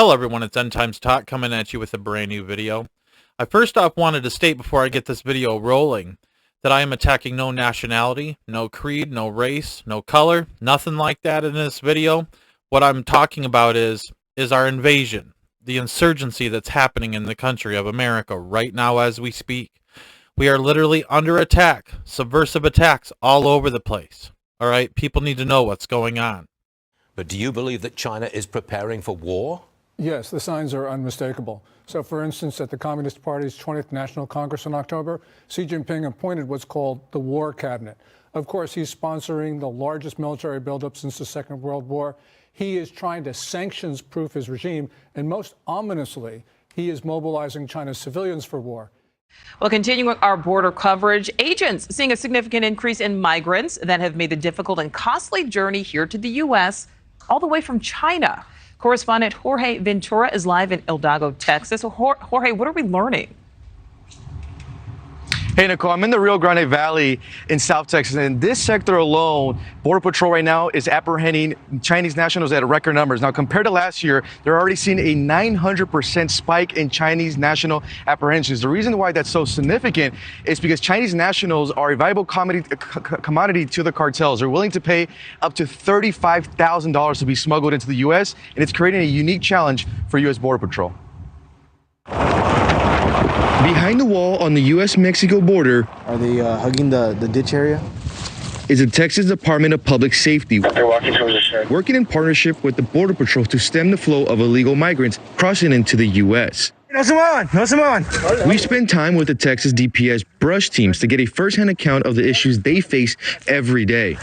Hello everyone, it's End Times Talk coming at you with a brand new video. I first off wanted to state before I get this video rolling that I am attacking no nationality, no creed, no race, no color, nothing like that in this video. What I'm talking about is our invasion, the insurgency that's happening in the country of America right now as we speak. We are literally under attack, subversive attacks all over the place. All right, people need to know what's going on. But do you believe that China is preparing for war? Yes, the signs are unmistakable. So, for instance, at the Communist Party's 20th National Congress in October, Xi Jinping appointed what's called the War Cabinet. Of course, he's sponsoring the largest military buildup since the Second World War. He is trying to sanctions-proof his regime, and most ominously, he is mobilizing China's civilians for war. Well, continuing our border coverage, agents seeing a significant increase in migrants that have made the difficult and costly journey here to the U.S. all the way from China. Correspondent Jorge Ventura is live in El Dago, Texas. So Jorge, what are we learning? Hey, Nicole, I'm in the Rio Grande Valley in South Texas. And in this sector alone, Border Patrol right now is apprehending Chinese nationals at record numbers. Now, compared to last year, they're already seeing a 900% spike in Chinese national apprehensions. The reason why that's so significant is because Chinese nationals are a viable commodity to the cartels. They're willing to pay up to $35,000 to be smuggled into the U.S., and it's creating a unique challenge for U.S. Border Patrol. Behind the wall on the U.S.-Mexico border, are they hugging the ditch area? Is the Texas Department of Public Safety, working in partnership with the Border Patrol to stem the flow of illegal migrants crossing into the U.S. We spend time with the Texas DPS brush teams to get a first-hand account of the issues they face every day.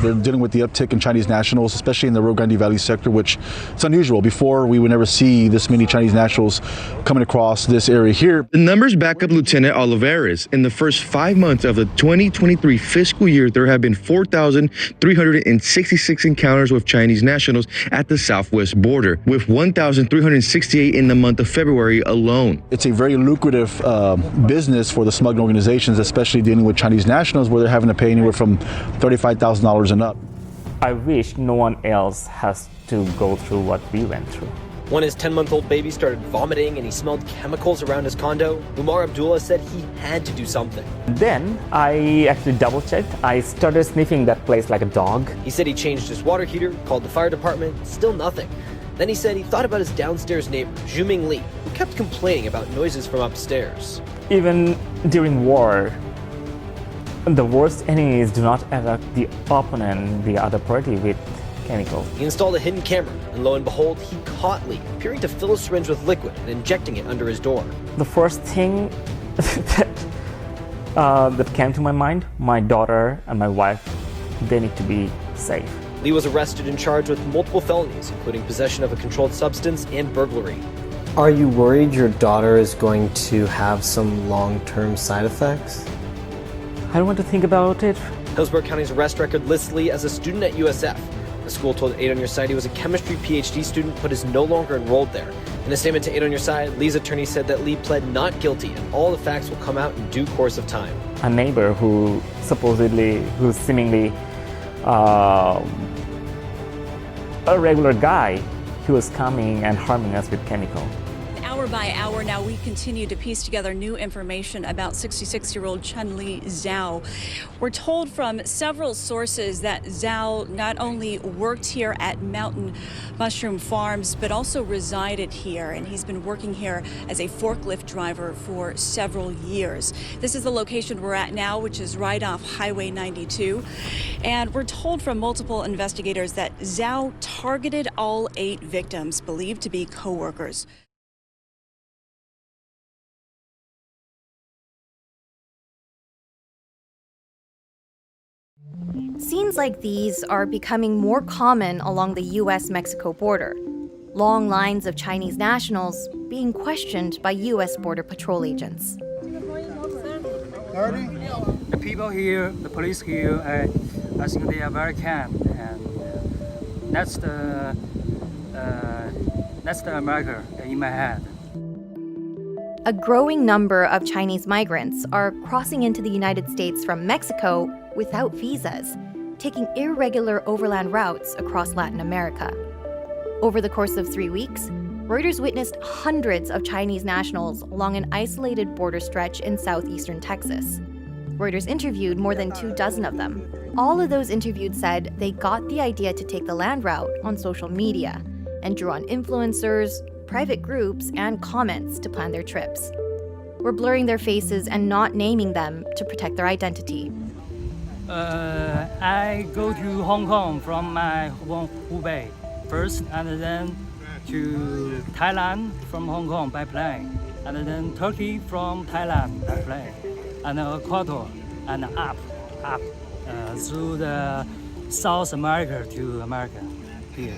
They're dealing with the uptick in Chinese nationals, especially in the Rio Grande Valley sector, which is unusual. Before, we would never see this many Chinese nationals coming across this area here. The numbers back up Lieutenant Olivares. In the first 5 months of the 2023 fiscal year, there have been 4,366 encounters with Chinese nationals at the southwest border, with 1,368 in the month of February alone. It's a very lucrative business for the smuggling organizations, especially dealing with Chinese nationals, where they're having to pay anywhere from $35,000 and up. I wish no one else has to go through what we went through. When his 10-month-old baby started vomiting and he smelled chemicals around his condo, Umar Abdullah said he had to do something. Then I actually double-checked. I started sniffing that place like a dog. He said he changed his water heater, called the fire department, still nothing. Then he said he thought about his downstairs neighbor, Zhuming Li, who kept complaining about noises from upstairs. Even during war, the worst enemies do not attack the opponent, the other party, with chemicals. He installed a hidden camera, and lo and behold, he caught Lee appearing to fill a syringe with liquid and injecting it under his door. The first thing that came to my mind, my daughter and my wife, they need to be safe. Lee was arrested and charged with multiple felonies, including possession of a controlled substance and burglary. Are you worried your daughter is going to have some long-term side effects? I don't want to think about it. Hillsborough County's arrest record lists Lee as a student at USF. The school told 8 on Your Side he was a chemistry PhD student but is no longer enrolled there. In a statement to 8 on Your Side, Lee's attorney said that Lee pled not guilty and all the facts will come out in due course of time. A neighbor who's seemingly a regular guy, he was coming and harming us with chemical. Hour by hour now, we continue to piece together new information about 66-year-old Chun-Li Zhao. We're told from several sources that Zhao not only worked here at Mountain Mushroom Farms, but also resided here, and he's been working here as a forklift driver for several years. This is the location we're at now, which is right off Highway 92. And we're told from multiple investigators that Zhao targeted all 8 victims, believed to be co-workers. Scenes like these are becoming more common along the U.S.-Mexico border. Long lines of Chinese nationals being questioned by U.S. Border Patrol agents. The people here, the police here, I think they are very calm, and that's the America in my head. A growing number of Chinese migrants are crossing into the United States from Mexico without visas, taking irregular overland routes across Latin America. Over the course of 3 weeks, Reuters witnessed hundreds of Chinese nationals along an isolated border stretch in southeastern Texas. Reuters interviewed more than 24 of them. All of those interviewed said they got the idea to take the land route on social media and drew on influencers, private groups, and comments to plan their trips. We're blurring their faces and not naming them to protect their identity. I go to Hong Kong from my Hubei first, and then to Thailand from Hong Kong by plane, and then Turkey from Thailand by plane, and Ecuador, and up through the South America to America here.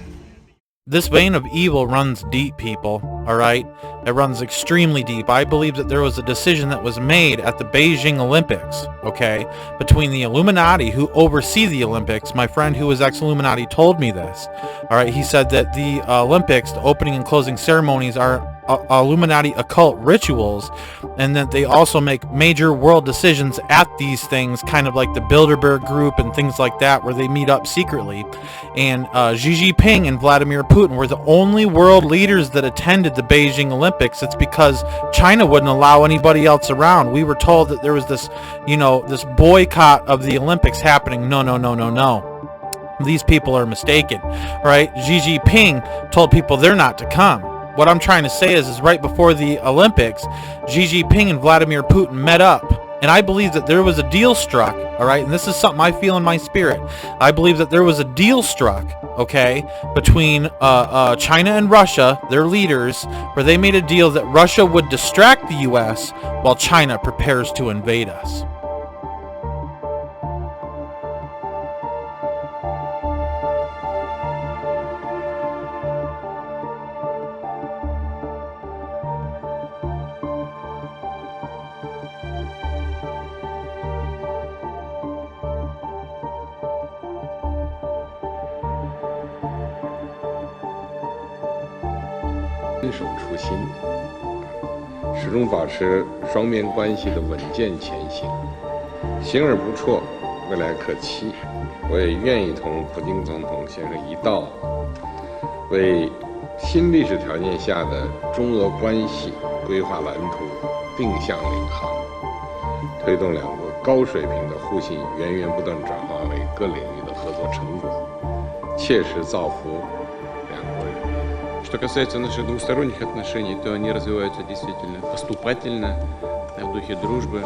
This vein of evil runs deep, people, all right? It runs extremely deep. I believe that there was a decision that was made at the Beijing Olympics, okay, between the Illuminati who oversee the Olympics. My friend who was ex-Illuminati told me this, all right? He said that the Olympics, the opening and closing ceremonies are Illuminati occult rituals, and that they also make major world decisions at these things, kind of like the Bilderberg group and things like that, where they meet up secretly. And Xi Jinping and Vladimir Putin were the only world leaders that attended the Beijing Olympics. It's because China wouldn't allow anybody else around. We were told that there was this, this boycott of the Olympics happening. No. These people are mistaken, right? Xi Jinping told people they're not to come. What I'm trying to say is right before the Olympics, Xi Jinping and Vladimir Putin met up. And I believe that there was a deal struck, all right? And this is something I feel in my spirit. I believe that there was a deal struck, okay, between China and Russia, their leaders, where they made a deal that Russia would distract the U.S. while China prepares to invade us.坚守初心，始终保持双边关系的稳健前行，行而不辍，未来可期。我也愿意同普京总统先生一道，为新历史条件下的中俄关系规划蓝图，定向领航，推动两国高水平的互信源源不断转化为各领域的合作成果，切实造福两国人民。Что касается наших двусторонних отношений, то они развиваются действительно поступательно, в духе дружбы,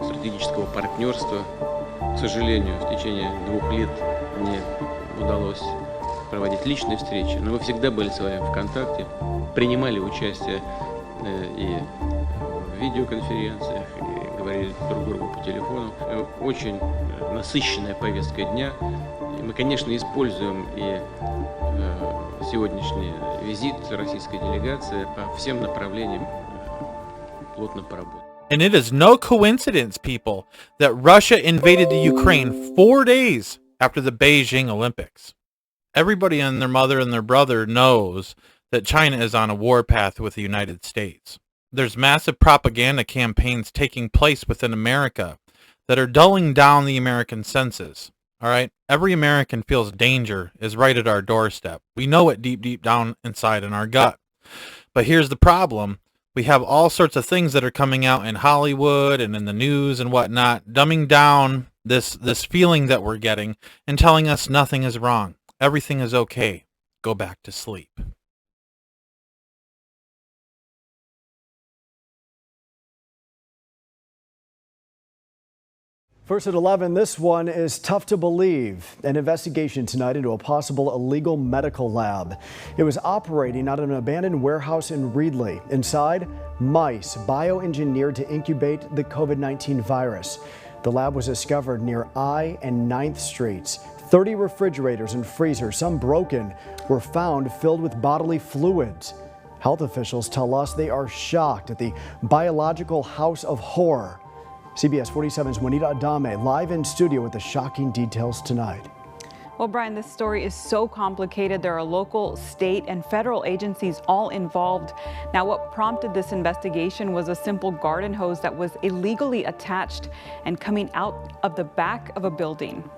стратегического партнерства. К сожалению, в течение 2 лет мне удалось проводить личные встречи, но мы всегда были с вами в контакте, принимали участие и в видеоконференциях, и говорили друг другу по телефону. Очень насыщенная повестка дня. И мы, конечно, используем и сегодняшний визит российской делегации по всем направлениям плотно поработать. And it is no coincidence, people, that Russia invaded the Ukraine 4 days after the Beijing Olympics. Everybody and their mother and their brother knows that China is on a warpath with the United States. There's massive propaganda campaigns taking place within America that are dulling down the American senses. All right, every American feels danger is right at our doorstep. We know it deep down inside in our gut. But here's the problem. We have all sorts of things that are coming out in Hollywood and in the news and whatnot, dumbing down this feeling that we're getting and telling us nothing is wrong. Everything is okay. Go back to sleep. First at 11, this one is tough to believe. An investigation tonight into a possible illegal medical lab. It was operating out of an abandoned warehouse in Reedley. Inside, mice bioengineered to incubate the COVID-19 virus. The lab was discovered near I and 9th Streets. 30 refrigerators and freezers, some broken, were found filled with bodily fluids. Health officials tell us they are shocked at the biological house of horror. CBS 47's Juanita Adame live in studio with the shocking details tonight. Well, Brian, this story is so complicated. There are local, state, and federal agencies all involved. Now, what prompted this investigation was a simple garden hose that was illegally attached and coming out of the back of a building.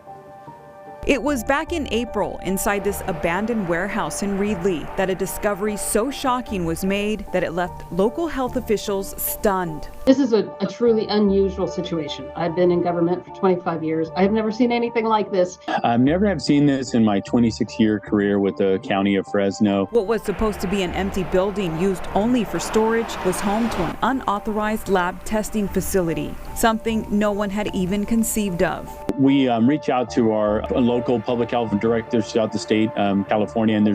It was back in April inside this abandoned warehouse in Reedley that a discovery so shocking was made that it left local health officials stunned. This is a truly unusual situation. I've been in government for 25 years. I have never seen anything like this. I've never have seen this in my 26-year career with the County of Fresno. What was supposed to be an empty building used only for storage was home to an unauthorized lab testing facility, something no one had even conceived of. We reach out to our local public health directors throughout the state, California, and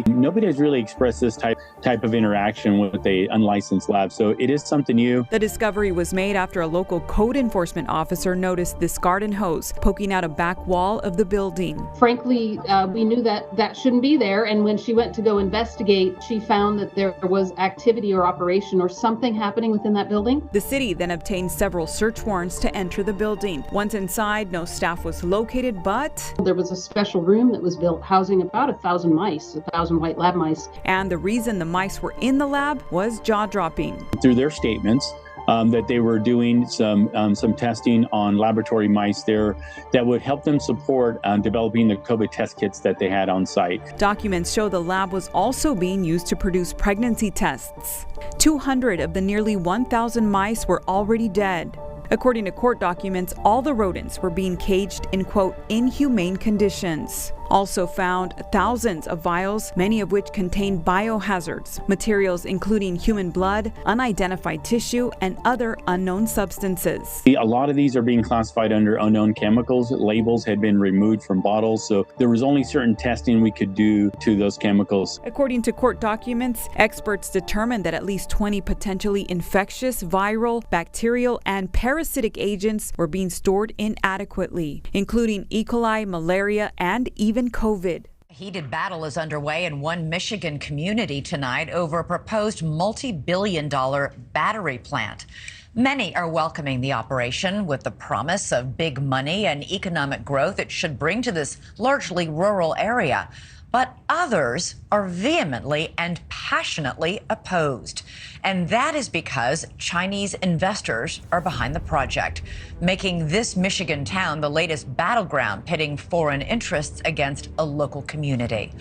nobody has really expressed this type of interaction with a unlicensed lab. So it is something new. The discovery was made after a local code enforcement officer noticed this garden hose poking out a back wall of the building. Frankly, we knew that shouldn't be there, and when she went to go investigate, she found that there was activity or operation or something happening within that building. The city then obtained several search warrants to enter the building. Once inside, no staff was located, but there was a special room that was built housing about 1,000 mice, 1,000 white lab mice. And the reason the mice were in the lab was jaw-dropping. Through their statements, that they were doing some testing on laboratory mice there that would help them support developing the COVID test kits that they had on site. Documents show the lab was also being used to produce pregnancy tests. 200 of the nearly 1,000 mice were already dead. According to court documents, all the rodents were being caged in, quote, inhumane conditions. Also found thousands of vials, many of which contained biohazards, materials including human blood, unidentified tissue, and other unknown substances. A lot of these are being classified under unknown chemicals. Labels had been removed from bottles, so there was only certain testing we could do to those chemicals. According to court documents, experts determined that at least 20 potentially infectious, viral, bacterial, and parasitic agents were being stored inadequately, including E. coli, malaria, and even COVID. A heated battle is underway in one Michigan community tonight over a proposed multi-billion-dollar battery plant. Many are welcoming the operation with the promise of big money and economic growth it should bring to this largely rural area. But others are vehemently and passionately opposed. And that is because Chinese investors are behind the project, making this Michigan town the latest battleground pitting foreign interests against a local community.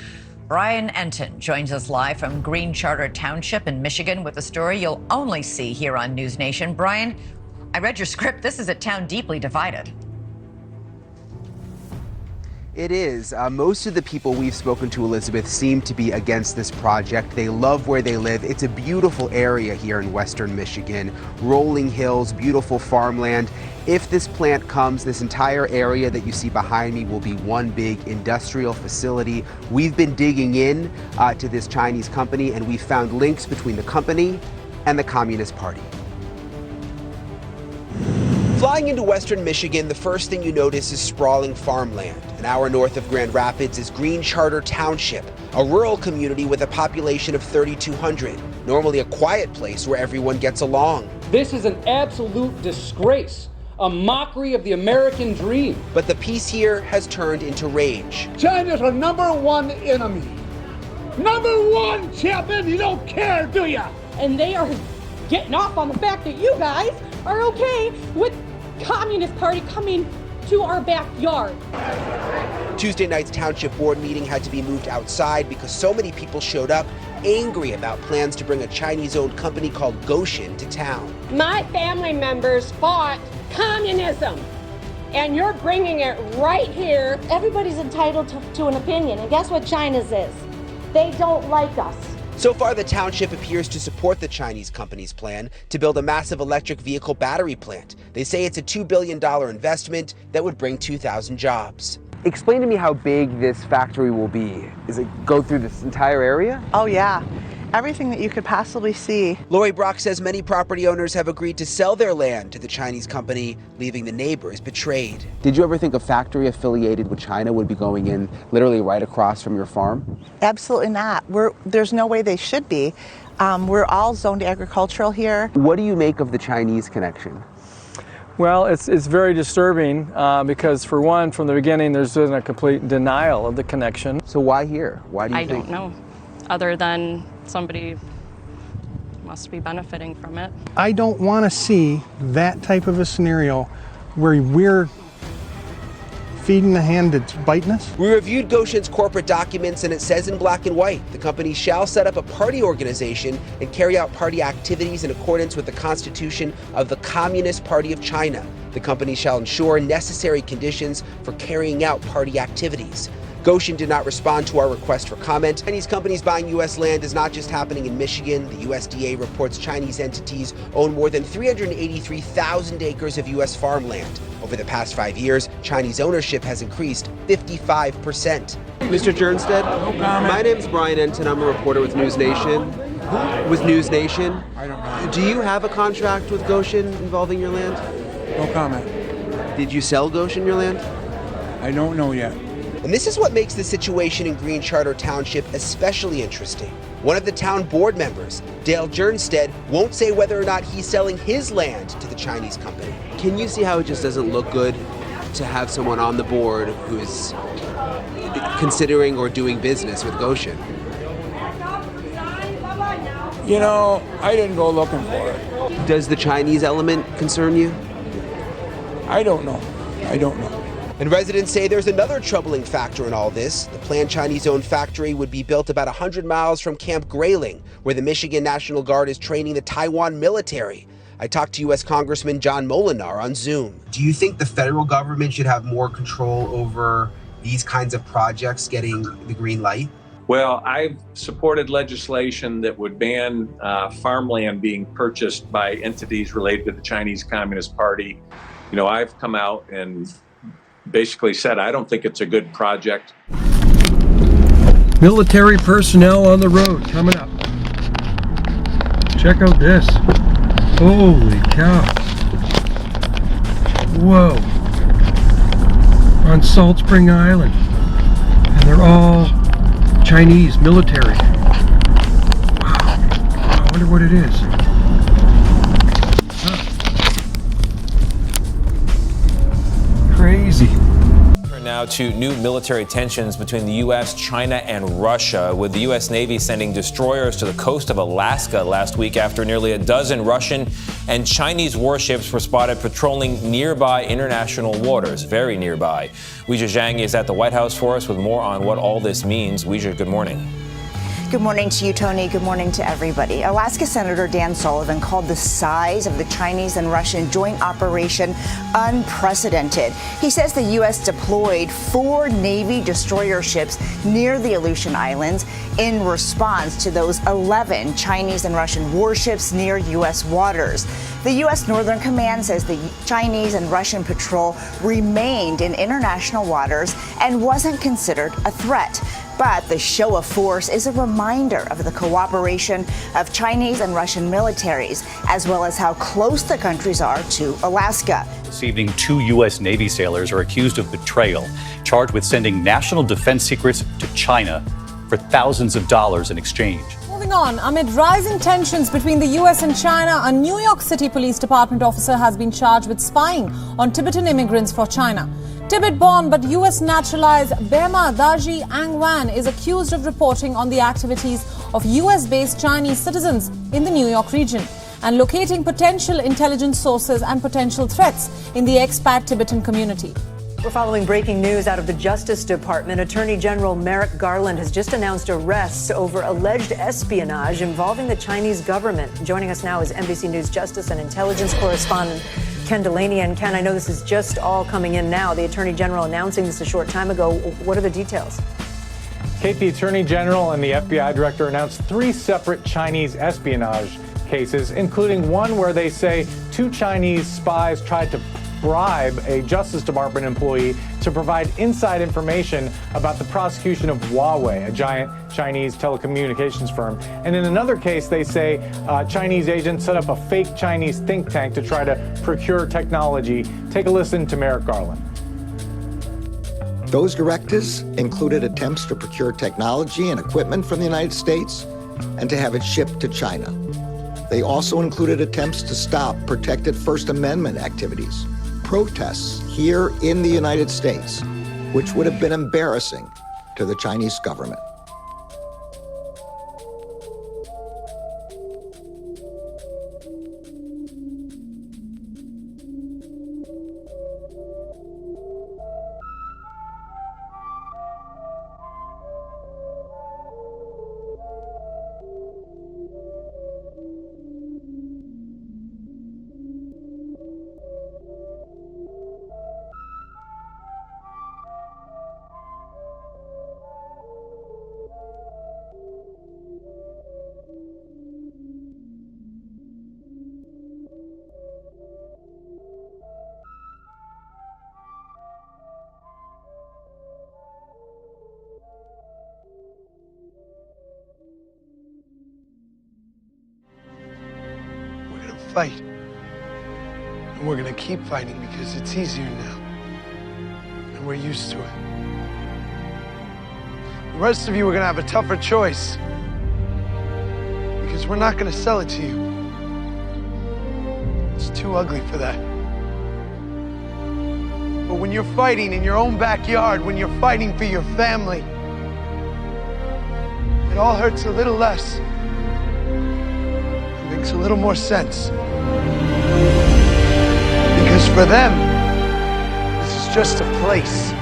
Brian Enton joins us live from Green Charter Township in Michigan with a story you'll only see here on News Nation. Brian, I read your script. This is a town deeply divided. It is. Most of the people we've spoken to, Elizabeth, seem to be against this project. They love where they live. It's a beautiful area here in western Michigan. Rolling hills, beautiful farmland. If this plant comes, this entire area that you see behind me will be one big industrial facility. We've been digging in to this Chinese company, and we've found links between the company and the Communist Party. Flying into western Michigan, the first thing you notice is sprawling farmland. An hour north of Grand Rapids is Green Charter Township, a rural community with a population of 3,200, normally a quiet place where everyone gets along. This is an absolute disgrace, a mockery of the American dream. But the peace here has turned into rage. China's our #1 enemy. #1 champion, you don't care, do ya? And they are getting off on the fact that you guys are okay with Communist Party coming to our backyard. Tuesday night's township board meeting had to be moved outside because so many people showed up angry about plans to bring a Chinese-owned company called Goshen to town. My family members fought communism, and you're bringing it right here. Everybody's entitled to an opinion, and guess what China's is? They don't like us. So far, the township appears to support the Chinese company's plan to build a massive electric vehicle battery plant. They say it's a $2 billion investment that would bring 2,000 jobs. Explain to me how big this factory will be. Does it go through this entire area? Oh, yeah. Everything that you could possibly see. Lori Brock says many property owners have agreed to sell their land to the Chinese company, leaving the neighbors betrayed. Did you ever think a factory affiliated with China would be going in literally right across from your farm? Absolutely not. There's no way they should be. We're all zoned agricultural here. What do you make of the Chinese connection? Well, it's very disturbing because, for one, from the beginning, there's been a complete denial of the connection. So why here? Why do you think? I don't know, other than somebody must be benefiting from it. I don't want to see that type of a scenario where we're feeding the hand that's biting us? We reviewed Goshen's corporate documents, and it says in black and white, the company shall set up a party organization and carry out party activities in accordance with the Constitution of the Communist Party of China. The company shall ensure necessary conditions for carrying out party activities. Goshen did not respond to our request for comment. Chinese companies buying U.S. land is not just happening in Michigan. The USDA reports Chinese entities own more than 383,000 acres of U.S. farmland. Over the past 5 years, Chinese ownership has increased 55%. Mr. Jernstead, my name is Brian Enton. I'm a reporter with News Nation. With News Nation. I don't know. Do you have a contract with Goshen involving your land? No comment. Did you sell Goshen your land? I don't know yet. And this is what makes the situation in Green Charter Township especially interesting. One of the town board members, Dale Jernstead, won't say whether or not he's selling his land to the Chinese company. Can you see how it just doesn't look good to have someone on the board who is considering or doing business with Goshen? You know, I didn't go looking for it. Does the Chinese element concern you? I don't know. I don't know. And residents say there's another troubling factor in all this. The planned Chinese-owned factory would be built about 100 miles from Camp Grayling, where the Michigan National Guard is training the Taiwan military. I talked to U.S. Congressman John Molinar on Zoom. Do you think the federal government should have more control over these kinds of projects getting the green light? Well, I've supported legislation that would ban farmland being purchased by entities related to the Chinese Communist Party. You know, I've come out and basically said I don't think it's a good project. Military personnel on the road coming up. Check out this. Holy cow. Whoa. On Salt Spring Island. And they're all Chinese military. Wow. I wonder what it is. Crazy. Now to new military tensions between the U.S., China, and Russia, with the U.S. Navy sending destroyers to the coast of Alaska last week after nearly a dozen Russian and Chinese warships were spotted patrolling nearby international waters, very nearby. Weijia Zhang is at the White House for us with more on what all this means. Weijia, good morning. Good morning to you, Tony. Good morning to everybody. Alaska Senator Dan Sullivan called the size of the Chinese and Russian joint operation unprecedented. He says the U.S. deployed 4 Navy destroyer ships near the Aleutian Islands in response to those 11 Chinese and Russian warships near U.S. waters. The U.S. Northern Command says the Chinese and Russian patrol remained in international waters and wasn't considered a threat. But the show of force is a reminder of the cooperation of Chinese and Russian militaries, as well as how close the countries are to Alaska. This evening, 2 U.S. Navy sailors are accused of betrayal, charged with sending national defense secrets to China for thousands of dollars in exchange. Moving on, amid rising tensions between the U.S. and China, a New York City Police Department officer has been charged with spying on Tibetan immigrants for China. Tibet-born but U.S. naturalized Bema Daji Angwan is accused of reporting on the activities of U.S.-based Chinese citizens in the New York region and locating potential intelligence sources and potential threats in the expat Tibetan community. We're following breaking news out of the Justice Department. Attorney General Merrick Garland has just announced arrests over alleged espionage involving the Chinese government. Joining us now is NBC News Justice and Intelligence correspondent Ken Delaney. And Ken, I know this is just all coming in now. The Attorney General announcing this a short time ago. What are the details? Kate, the Attorney General and the FBI Director announced 3 separate Chinese espionage cases, including one where they say 2 Chinese spies tried to bribe a Justice Department employee to provide inside information about the prosecution of Huawei, a giant Chinese telecommunications firm. And in another case, they say Chinese agents set up a fake Chinese think tank to try to procure technology. Take a listen to Merrick Garland. Those directives included attempts to procure technology and equipment from the United States and to have it shipped to China. They also included attempts to stop protected First Amendment activities, protests here in the United States, which would have been embarrassing to the Chinese government. fight. And we're gonna keep fighting because it's easier now. And we're used to it. The rest of you are gonna have a tougher choice. Because we're not gonna sell it to you. It's too ugly for that. But when you're fighting in your own backyard, when you're fighting for your family, it all hurts a little less. It makes a little more sense. Because for them, this is just a place.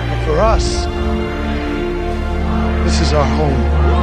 But for us, this is our home.